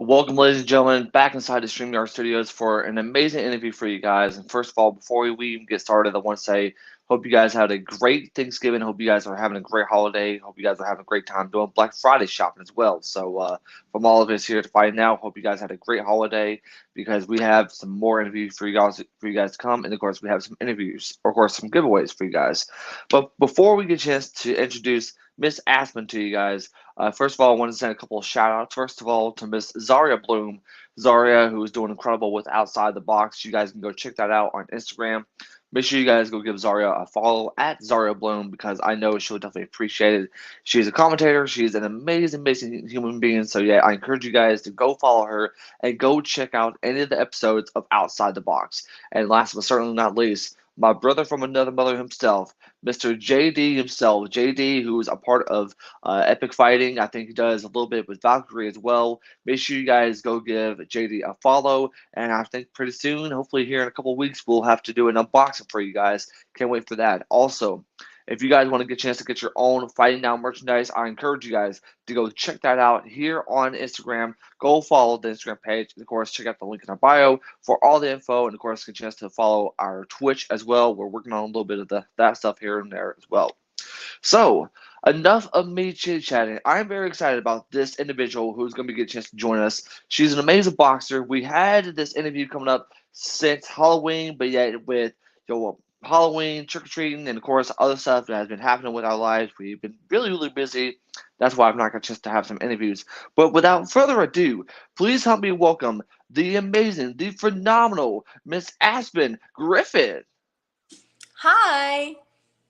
Welcome, ladies and gentlemen, back inside the StreamYard studios for an amazing interview for you guys. And first of all, before we even get started, I want to say, hope you guys had a great Thanksgiving. Hope you guys are having a great holiday. Hope you guys are having a great time doing Black Friday shopping as well. So, from all of us here to find now, hope you guys had a great holiday because we have some more interviews for you guys to come, and of course, we have some interviews, of course, some giveaways for you guys. But before we get a chance to introduce Miss Aspen to you guys. First of all, I want to send a couple of shout outs. First of all, to Miss Zaria Bloom. Zaria, who is doing incredible with Outside the Box. You guys can go check that out on Instagram. Make sure you guys go give Zaria a follow at Zaria Bloom because I know she'll definitely appreciate it. She's a commentator. She's an amazing, amazing human being. So, yeah, I encourage you guys to go follow her and go check out any of the episodes of Outside the Box. And last but certainly not least, my brother from another mother himself, Mr. JD himself. JD, who is a part of Epic Fighting. I think he does a little bit with Valkyrie as well. Make sure you guys go give JD a follow. And I think pretty soon, hopefully here in a couple of weeks, we'll have to do an unboxing for you guys. Can't wait for that. Also, if you guys want to get a chance to get your own Fighting Now merchandise, I encourage you guys to go check that out here on Instagram. Go follow the Instagram page. And of course, check out the link in our bio for all the info. And of course, get a chance to follow our Twitch as well. We're working on a little bit of that stuff here and there as well. So, enough of me chit-chatting. I'm very excited about this individual who's going to get a chance to join us. She's an amazing boxer. We had this interview coming up since Halloween, but yet with Halloween, trick-or-treating, and of course other stuff that has been happening with our lives. We've been really, really busy. That's why I've not got a chance to have some interviews. But without further ado, please help me welcome the amazing, the phenomenal Miss Aspen Griffith. Hi.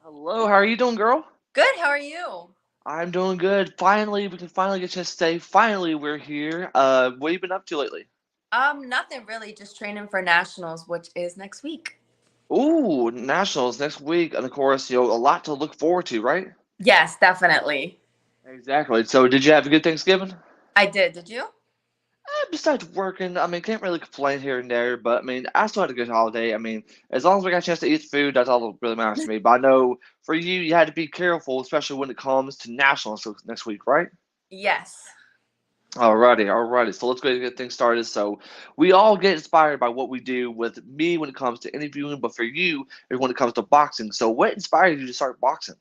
Hello, how are you doing, girl? Good. How are you? I'm doing good. Finally, we can finally get a chance to say, finally, we're here. What have you been up to lately? Nothing really. Just training for nationals, which is next week. Ooh, Nationals next week, and of course, a lot to look forward to, right? Yes, definitely. Exactly. So, did you have a good Thanksgiving? I did. Did you? Besides working, I mean, can't really complain here and there, but I mean, I still had a good holiday. I mean, as long as we got a chance to eat food, that's all that really matters to me. But I know for you, you had to be careful, especially when it comes to nationals next week, right? Yes. Alrighty, alrighty. So let's go ahead and get things started. So we all get inspired by what we do with me when it comes to interviewing, but for you, when it comes to boxing. So what inspired you to start boxing?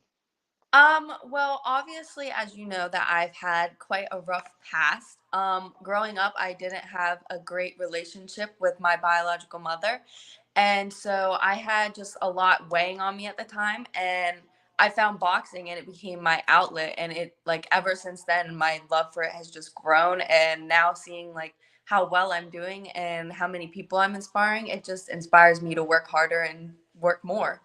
Well, obviously, as you know, that I've had quite a rough past. Growing up, I didn't have a great relationship with my biological mother. And so I had just a lot weighing on me at the time. And I found boxing and it became my outlet. And it, like, ever since then, my love for it has just grown. And now seeing, like, how well I'm doing and how many people I'm inspiring, it just inspires me to work harder and work more.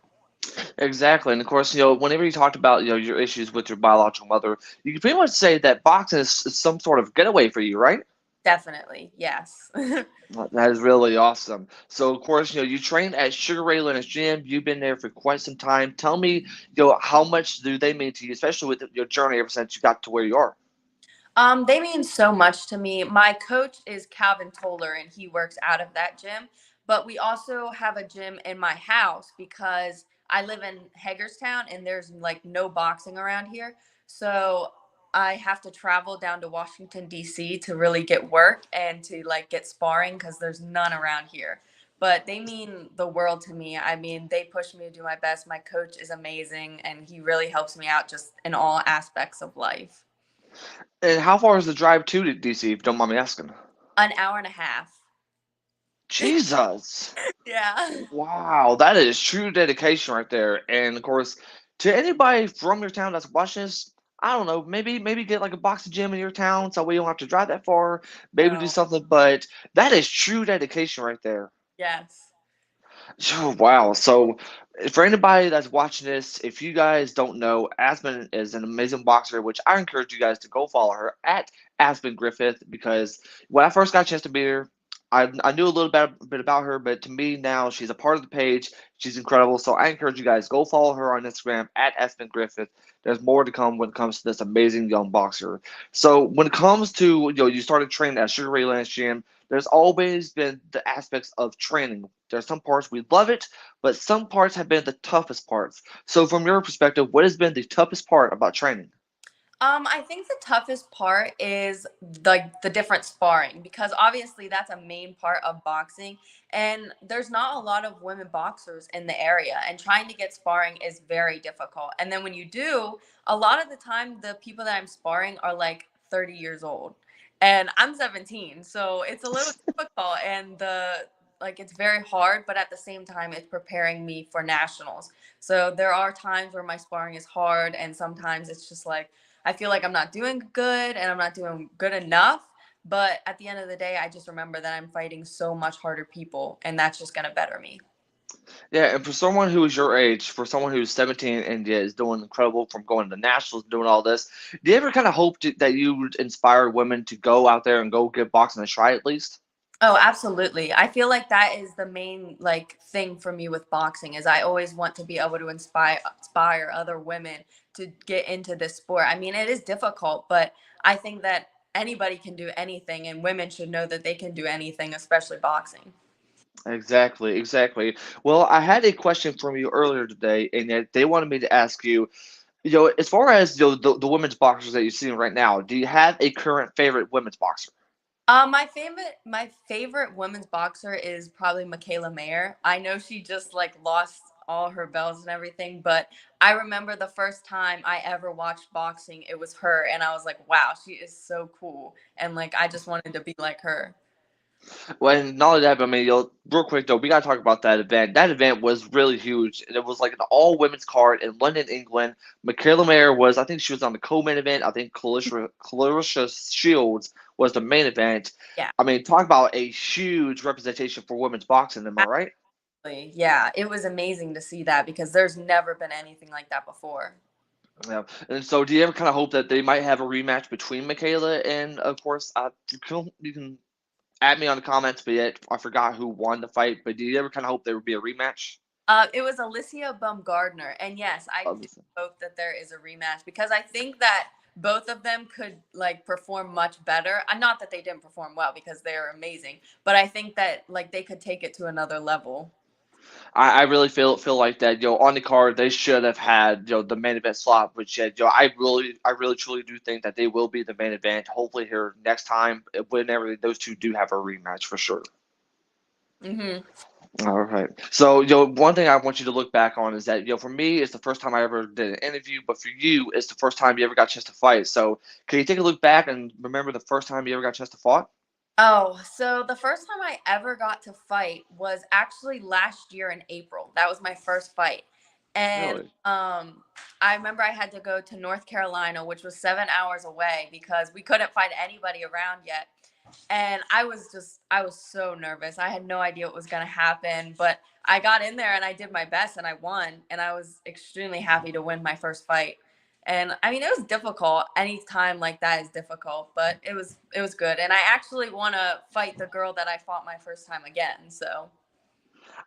Exactly. And of course, whenever you talked about, your issues with your biological mother, you can pretty much say that boxing is some sort of getaway for you, right? Definitely. Yes. That is really awesome. So, of course, you trained at Sugar Ray Leonard's gym. You've been there for quite some time. Tell me, how much do they mean to you, especially with your journey ever since you got to where you are? They mean so much to me. My coach is Calvin Toller, and he works out of that gym. But we also have a gym in my house because I live in Hagerstown, and there's like no boxing around here. So I have to travel down to Washington D.C. to really get work and to like get sparring because there's none around here. But they mean the world to me. I mean, they push me to do my best. My coach is amazing, and he really helps me out just in all aspects of life. And how far is the drive to DC, if you don't mind me asking? An hour and a half. Jesus. Yeah. Wow, that is true dedication right there. And of course, to anybody from your town that's watching this, I don't know, maybe get like a boxing gym in your town so we don't have to drive that far. Maybe do No. something, but that is true dedication right there. Yes. Oh, wow. So, for anybody that's watching this, if you guys don't know, Aspen is an amazing boxer, which I encourage you guys to go follow her at Aspen Griffith because when I first got a chance to meet her, I knew a little bit about her, but to me now she's a part of the page. She's incredible. So I encourage you guys go follow her on Instagram at Aspen Griffith. There's more to come when it comes to this amazing young boxer. So when it comes to you started training at Sugar Ray Ranch Gym. There's always been the aspects of training. There's some parts we love it, but some parts have been the toughest parts. So from your perspective, what has been the toughest part about training? I think the toughest part is the different sparring, because obviously that's a main part of boxing, and there's not a lot of women boxers in the area, and trying to get sparring is very difficult. And then when you do, a lot of the time the people that I'm sparring are like 30 years old, and I'm 17, so it's a little difficult, and the like it's very hard, but at the same time it's preparing me for nationals. So there are times where my sparring is hard, and sometimes it's just like I feel like I'm not doing good and I'm not doing good enough. But at the end of the day, I just remember that I'm fighting so much harder people, and that's just going to better me. Yeah, and for someone who is your age, for someone who's 17 and yeah, is doing incredible from going to nationals, doing all this, do you ever kind of hope that you would inspire women to go out there and go give boxing a try at least? Oh, absolutely. I feel like that is the main like thing for me with boxing is I always want to be able to inspire other women to get into this sport. I mean, it is difficult, but I think that anybody can do anything, and women should know that they can do anything, especially boxing. Exactly, exactly. Well, I had a question from you earlier today, and that they wanted me to ask you, as far as the women's boxers that you're seeing right now, do you have a current favorite women's boxer? My favorite women's boxer is probably Michaela Mayer. I know she just like lost all her belts and everything, but I remember the first time I ever watched boxing, it was her, and I was like, wow, she is so cool, and like I just wanted to be like her. Well, and not only that, but I mean, real quick though, we gotta talk about that event. That event was really huge. And it was like an all women's card in London, England. Michaela Mayer was, I think she was on the co-main event. I think Clarissa Shields was the main event. Yeah, I mean, talk about a huge representation for women's boxing. Am I right? absolutely. Yeah, it was amazing to see that because there's never been anything like that before. Yeah. And so, do you ever kind of hope that they might have a rematch between Michaela and, of course, you can at me on the comments, but yet I forgot who won the fight. But do you ever kind of hope there would be a rematch? It was Alicia Baumgardner, and yes, I do Obviously. hope that there is a rematch because I think that both of them could like perform much better. Not that they didn't perform well because they are amazing, but I think that like they could take it to another level. I really feel like that. On the card they should have had the main event slot, which I really truly do think that they will be the main event. Hopefully here next time, whenever those two do have a rematch for sure. Hmm. All right. So, one thing I want you to look back on is that, for me, it's the first time I ever did an interview, but for you, it's the first time you ever got a chance to fight. So, can you take a look back and remember the first time you ever got a chance to fight? Oh, so the first time I ever got to fight was actually last year in April. That was my first fight. And Really? I remember I had to go to North Carolina, which was 7 hours away because we couldn't find anybody around yet. And I was so nervous. I had no idea what was going to happen, but I got in there and I did my best and I won. And I was extremely happy to win my first fight. And I mean, it was difficult. Any time like that is difficult, but it was good. And I actually want to fight the girl that I fought my first time again. So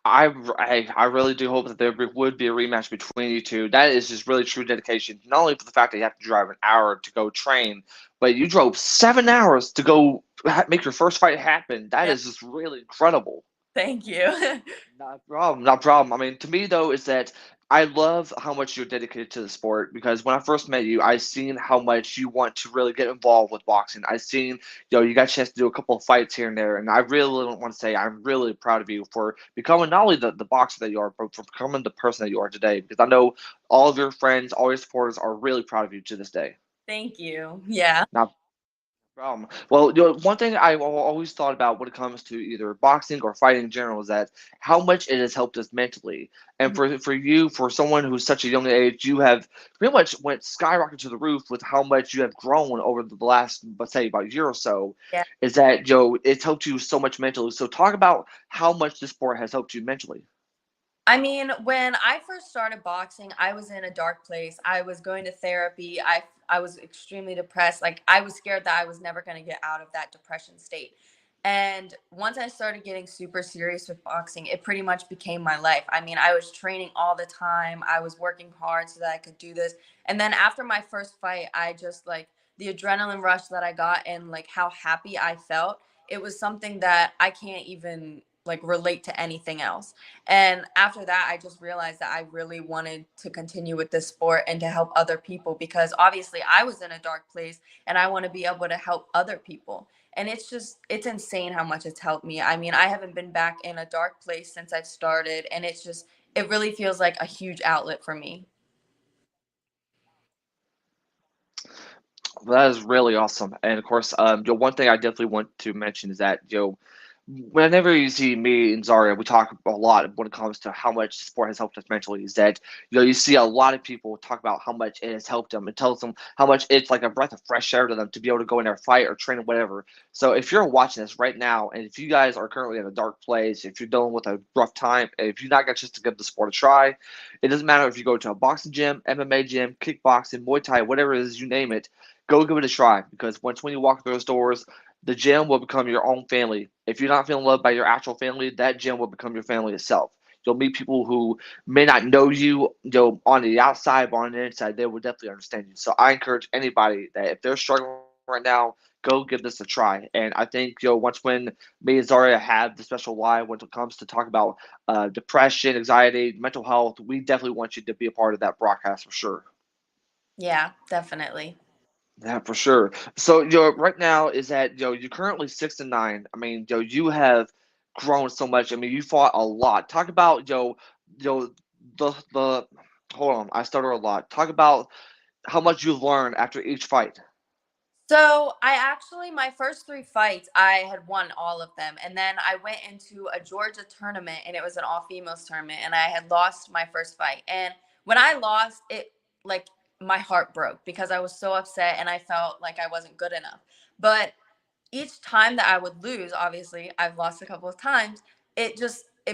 I really do hope that would be a rematch between you two. That is just really true dedication. Not only for the fact that you have to drive an hour to go train, but you drove 7 hours to go make your first fight happen. That yeah, is just really incredible. thank you. Not a problem. Not a problem. I mean, to me though, is that I love how much you're dedicated to the sport because when I first met you, I seen how much you want to really get involved with boxing. I seen, you got a chance to do a couple of fights here and there, and I really want to say I'm really proud of you for becoming not only the boxer that you are, but for becoming the person that you are today. Because I know all of your friends, all your supporters are really proud of you to this day. Thank you. Yeah. Now, problem. Well, one thing I always thought about when it comes to either boxing or fighting in general is that how much it has helped us mentally. And Mhm. for you, for someone who's such a young age, you have pretty much went skyrocket to the roof with how much you have grown over the last, let's say, about a year or so. Yeah. Is that it's helped you so much mentally. So talk about how much the sport has helped you mentally. I mean, when I first started boxing, I was in a dark place. I was going to therapy. I was extremely depressed. Like I was scared that I was never going to get out of that depression state. And once I started getting super serious with boxing, it pretty much became my life. I mean, I was training all the time. I was working hard so that I could do this. And then after my first fight, I just like the adrenaline rush that I got and like how happy I felt. It was something that I can't even like relate to anything else. And after that, I just realized that I really wanted to continue with this sport and to help other people, because obviously I was in a dark place and I want to be able to help other people. And it's insane how much it's helped me. I mean, I haven't been back in a dark place since I've started, and it really feels like a huge outlet for me. Well, that is really awesome. And of course, one thing I definitely want to mention is that, whenever you see me and Zaria, we talk a lot when it comes to how much sport has helped us mentally. Is that, you see a lot of people talk about how much it has helped them. It tells them how much it's like a breath of fresh air to them to be able to go in there, fight or train or whatever. So if you're watching this right now, and if you guys are currently in a dark place, if you're dealing with a rough time, if you're not got just to give the sport a try, it doesn't matter if you go to a boxing gym, MMA gym, kickboxing, Muay Thai, whatever it is, you name it, go give it a try, because once when you walk through those doors, the gym will become your own family. If you're not feeling loved by your actual family, that gym will become your family itself. You'll meet people who may not know you, on the outside, but on the inside, they will definitely understand you. So I encourage anybody that if they're struggling right now, go give this a try. And I think, once when me and Zaria have the special lie when it comes to talk about depression, anxiety, mental health, we definitely want you to be a part of that broadcast for sure. Yeah, definitely. Yeah, for sure. So, right now is that, you're currently 6-9. I mean, you have grown so much. I mean, you fought a lot. Talk about, yo, the hold on, I stutter a lot. Talk about how much you've learned after each fight. So I actually, my first three fights, I had won all of them. And then I went into a Georgia tournament, and it was an all females tournament, and I had lost my first fight. And when I lost it, like my heart broke because I was so upset and I felt like I wasn't good enough. But each time that I would lose, obviously I've lost a couple of times, it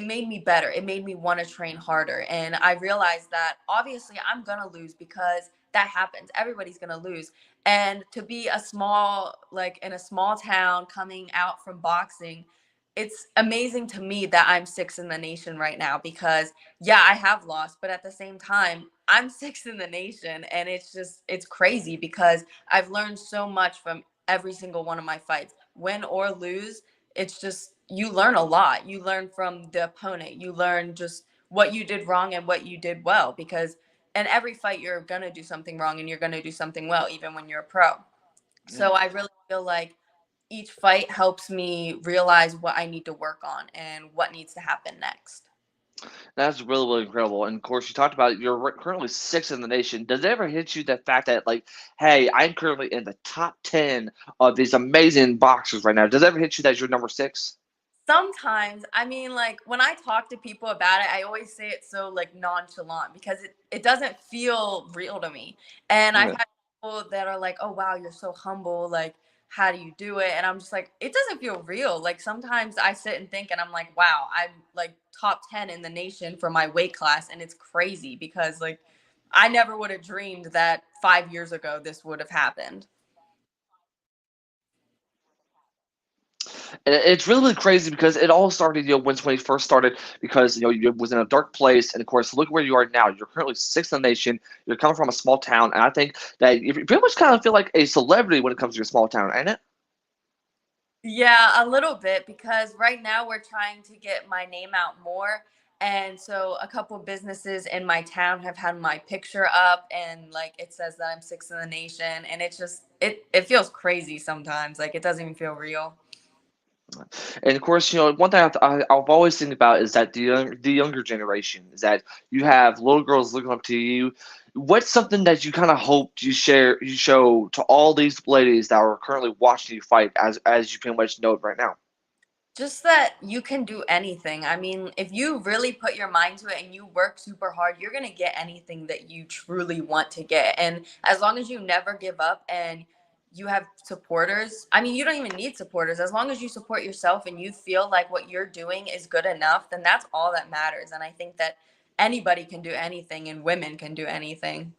made me better. It made me want to train harder. And I realized that obviously I'm going to lose because that happens. Everybody's going to lose. And to be a small, like in a small town coming out from boxing, it's amazing to me that I'm sixth in the nation right now because yeah, I have lost, but at the same time, I'm sixth in the nation. And it's crazy because I've learned so much from every single one of my fights, win or lose. It's just you learn a lot. You learn from the opponent. You learn just what you did wrong and what you did well, because in every fight you're going to do something wrong and you're going to do something well even when you're a pro. Yeah. So I really feel like each fight helps me realize what I need to work on and what needs to happen next. That's really, really incredible. And of course, you talked about you're currently sixth in the nation. Does it ever hit you the fact that, like, hey, I'm currently in the top 10 of these amazing boxers right now? Does it ever hit you that you're number six? Sometimes, I mean, like when I talk to people about it, I always say it so like nonchalant because it doesn't feel real to me. And I've Yeah. had people that are like, "Oh wow, you're so humble. Like, how do you do it?" And I'm just like, it doesn't feel real. Like sometimes I sit and think, and I'm like, "Wow, I'm like top 10 in the nation for my weight class," and it's crazy because like I never would have dreamed that 5 years ago this would have happened. And it's really, really crazy because it all started, when he first started, because, you was in a dark place. And of course, look where you are now. You're currently sixth in the nation. You're coming from a small town. And I think that you pretty much kind of feel like a celebrity when it comes to your small town, ain't it? Yeah, a little bit because right now we're trying to get my name out more. And so a couple businesses in my town have had my picture up and like it says that I'm sixth in the nation. And it's just it feels crazy sometimes. Like it doesn't even feel real. And of course, one thing I've always think about is that the younger generation is that you have little girls looking up to you. What's something that you kind of hope you show to all these ladies that are currently watching you fight, as you pretty much know it right now? Just that you can do anything. I mean, if you really put your mind to it and you work super hard, you're going to get anything that you truly want to get. And as long as you never give up and you have supporters, I mean, you don't even need supporters. As long as you support yourself and you feel like what you're doing is good enough, then that's all that matters. And I think that anybody can do anything and women can do anything.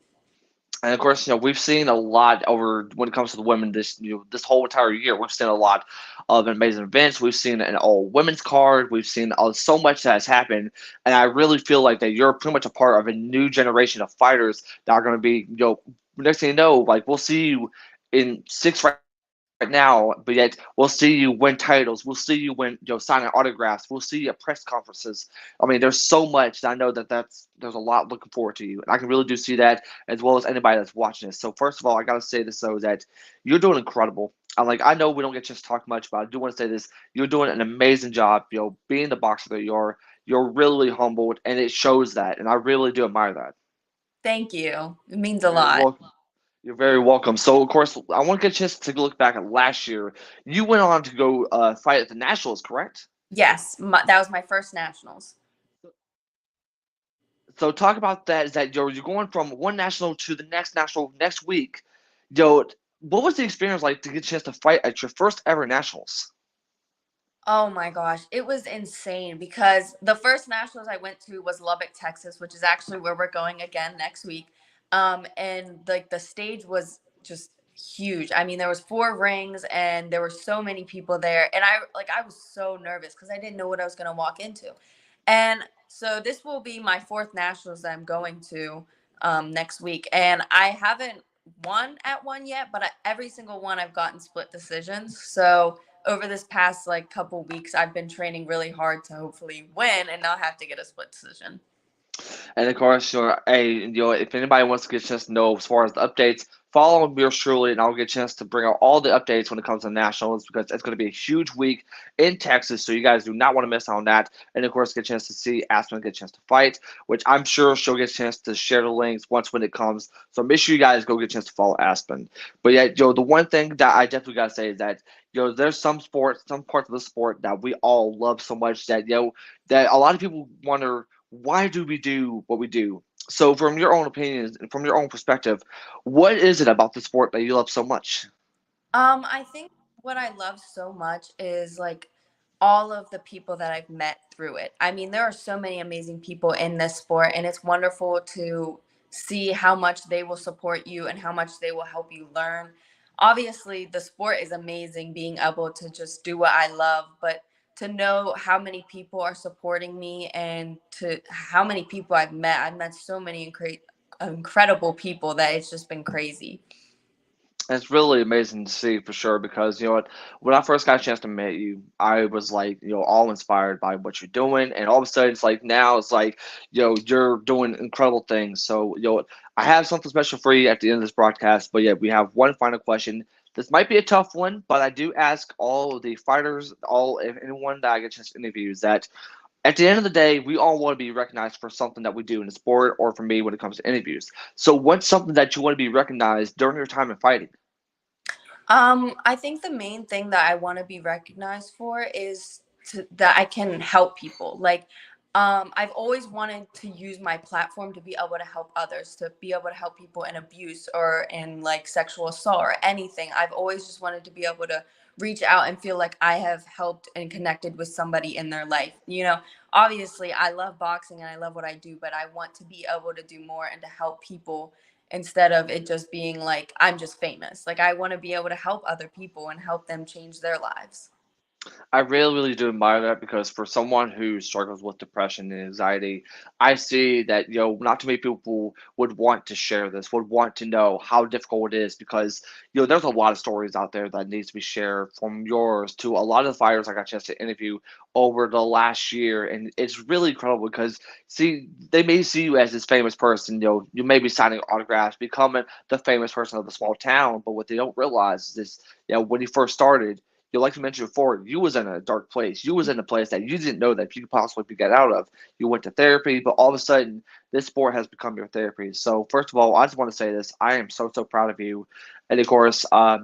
And of course, we've seen a lot over when it comes to the women this whole entire year. We've seen a lot of amazing events. We've seen an all women's card. We've seen so much that has happened, and I really feel like that you're pretty much a part of a new generation of fighters that are going to be, next thing you know, like we'll see you in six right now. right now, but yet we'll see you win titles. We'll see you win, signing autographs. We'll see you at press conferences. I mean, there's so much. I know there's a lot looking forward to you, and I can really do see that as well as anybody that's watching this. So first of all, I gotta say this though that you're doing incredible. I know we don't get to just talk much, but I do want to say this: you're doing an amazing job. Being the boxer that you are, you're really humbled, and it shows that, and I really do admire that. Thank you. It means You're a very lot. welcome. You're very welcome. So, of course, I want to get a chance to look back at last year. You went on to go fight at the Nationals, correct? Yes, that was my first nationals. So, talk about that. Is that you're going from one national to the next national next week? Yo, what was the experience like to get a chance to fight at your first ever nationals? Oh my gosh, it was insane because the first nationals I went to was Lubbock, Texas, which is actually where we're going again next week. And like the stage was just huge. I mean, there was 4 rings and there were so many people there, and I was so nervous because I didn't know what I was gonna walk into. And so this will be my fourth nationals that I'm going to next week, and I haven't won at one yet, but every single one I've gotten split decisions. So over this past like couple weeks, I've been training really hard to hopefully win and not have to get a split decision. And of course, hey, if anybody wants to get a chance to know as far as the updates, follow me yours truly, and I'll get a chance to bring out all the updates when it comes to nationals because it's going to be a huge week in Texas. So you guys do not want to miss out on that. And of course, get a chance to see Aspen get a chance to fight, which I'm sure she'll get a chance to share the links once when it comes. So make sure you guys go get a chance to follow Aspen. But yeah, the one thing that I definitely got to say is that there's some sports, some parts of the sport that we all love so much that that a lot of people wonder why do we do what we do? So, from your own opinions and from your own perspective, what is it about the sport that you love so much? I think what I love so much is like all of the people that I've met through it. I mean, there are so many amazing people in this sport, and it's wonderful to see how much they will support you and how much they will help you learn. Obviously, the sport is amazing being able to just do what I love, but to know how many people are supporting me and to how many people I've met so many incredible people that it's just been crazy. It's really amazing to see for sure because you know what, when I first got a chance to meet you, I was like, all inspired by what you're doing, and all of a sudden it's like now it's like, you're doing incredible things. So, what, I have something special for you at the end of this broadcast, but yeah, we have one final question. This might be a tough one, but I do ask all of the fighters, if anyone that I get a chance to interview, is that at the end of the day, we all want to be recognized for something that we do in the sport, or for me when it comes to interviews. So, what's something that you want to be recognized during your time in fighting? I think the main thing that I want to be recognized for is that I can help people. Like, I've always wanted to use my platform to be able to help others, to be able to help people in abuse or in like sexual assault or anything. I've always just wanted to be able to reach out and feel like I have helped and connected with somebody in their life. Obviously, I love boxing and I love what I do, but I want to be able to do more and to help people instead of it just being like I'm just famous. Like I want to be able to help other people and help them change their lives. I really, really do admire that because for someone who struggles with depression and anxiety, I see that, not too many people would want to share this, would want to know how difficult it is because, there's a lot of stories out there that needs to be shared from yours to a lot of the fighters I got a chance to interview over the last year. And it's really incredible because, see, they may see you as this famous person, you may be signing autographs, becoming the famous person of the small town, but what they don't realize is this, when you first started, like you mentioned before, you was in a dark place. You was in a place that you didn't know that you could possibly get out of. You went to therapy, but all of a sudden, this sport has become your therapy. So, first of all, I just want to say this: I am so so proud of you. And of course, I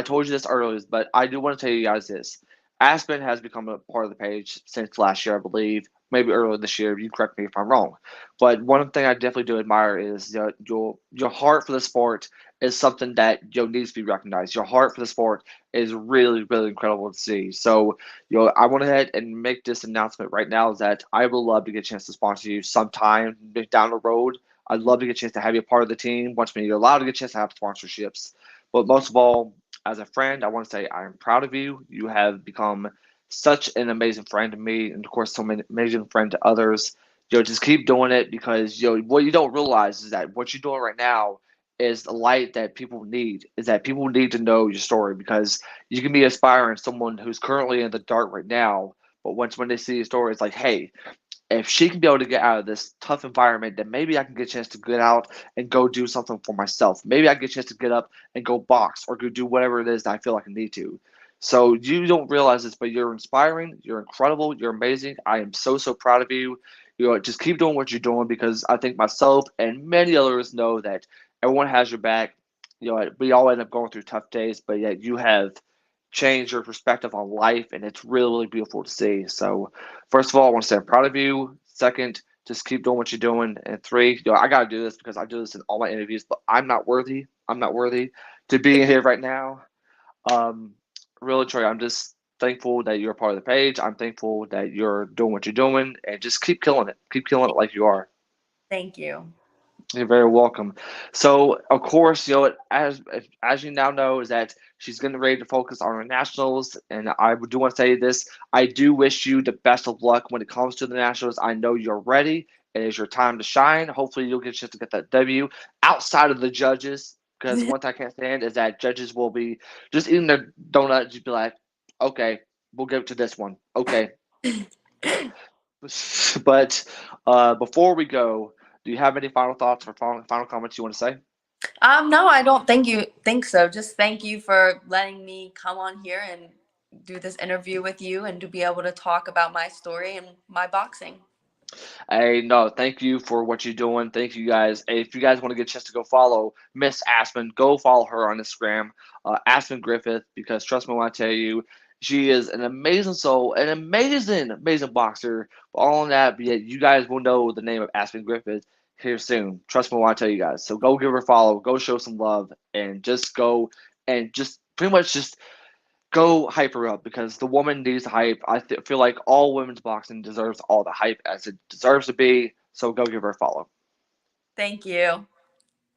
told you this earlier, but I do want to tell you guys this: Aspen has become a part of the page since last year, I believe. Maybe earlier this year. You correct me if I'm wrong. But one thing I definitely do admire is your heart for the sport is something that needs to be recognized. Your heart for the sport is really, really incredible to see. So, I went ahead and make this announcement right now that I would love to get a chance to sponsor you sometime down the road. I'd love to get a chance to have you a part of the team once when you're allowed to get a chance to have sponsorships. But most of all, as a friend, I want to say I'm proud of you. You have become such an amazing friend to me, and of course, so many amazing friend to others. Just keep doing it because what you don't realize is that what you're doing right now is the light that people need. Is that people need to know your story because you can be inspiring someone who's currently in the dark right now, but once when they see your story, it's like, hey, if she can be able to get out of this tough environment, then maybe I can get a chance to get out and go do something for myself. Maybe I get a chance to get up and go box or go do whatever it is that I feel like I need to. So you don't realize this, but you're inspiring, you're incredible, you're amazing. I am so proud of you. You know, just keep doing what you're doing because I think myself and many others know that everyone has your back. You know, we all end up going through tough days, but yet you have changed your perspective on life, and it's really beautiful to see. So, first of all, I want to say I'm proud of you. Second, just keep doing what you're doing. And three, you know, I got to do this because I do this in all my interviews, but I'm not worthy. I'm not worthy to be here right now. Um, really, Troy, I'm just thankful that you're a part of the page. I'm thankful that you're doing what you're doing, and just keep killing it. Keep killing it like you are. Thank you. You're very welcome. So, of course, you know, as you now know, is that she's getting ready to focus on her nationals, and I do want to say this: I do wish you the best of luck when it comes to the nationals. I know you're ready. It is your time to shine. Hopefully, you'll get a chance to get that W outside of the judges, because one thing I can't stand is that judges will be just eating their donut, just be like, "Okay, we'll give it to this one." Okay, but before we go, do you have any final thoughts or final comments you want to say? No, I don't think so. Just thank you for letting me come on here and do this interview with you and to be able to talk about my story and my boxing. Hey, no, thank you for what you're doing. Thank you guys. Hey, if you guys want to get a chance to go follow Miss Aspen, go follow her on Instagram, Aspen Griffith, because trust me when I tell you, she is an amazing soul, an amazing boxer. But all in that, but yet you guys will know the name of Aspen Griffith here soon. Trust me when I tell you guys. So go give her a follow, go show some love, and just go and just pretty much just go hype her up because the woman needs the hype. Feel like all women's boxing deserves all the hype as it deserves to be. So go give her a follow. Thank you.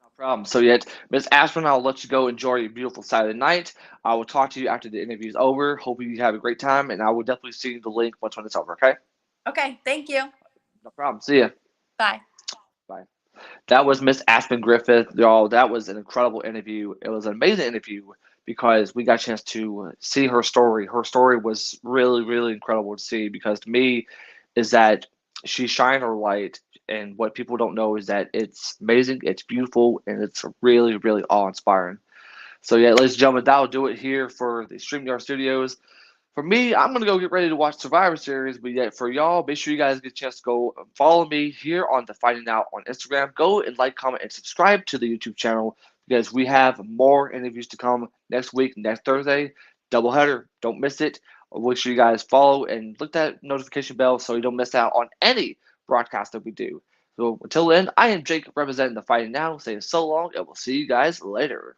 No problem. So yet, Miss Ashburn, I'll let you go enjoy your beautiful Saturday night. I will talk to you after the interview is over. Hope you have a great time, and I will definitely see you the link once when it's over. Okay? Okay, thank you. No problem. See ya. Bye. Bye. That was Miss Aspen Griffith, y'all. That was an incredible interview. It was an amazing interview because we got a chance to see her story. Her story was really incredible to see because to me is that she shined her light, and what people don't know is that it's amazing, it's beautiful, and it's really awe inspiring. So yeah, ladies and gentlemen, that'll do it here for the StreamYard Studios. For me, I'm gonna go get ready to watch Survivor Series, but yet for y'all, make sure you guys get a chance to go follow me here on the Fighting Out on Instagram. Go and like, comment, and subscribe to the YouTube channel because we have more interviews to come next week, next Thursday. Doubleheader. Don't miss it. Make sure you guys follow and click that notification bell so you don't miss out on any broadcast that we do. So until then, I am Jake representing the Fighting Now, saying so long, and we'll see you guys later.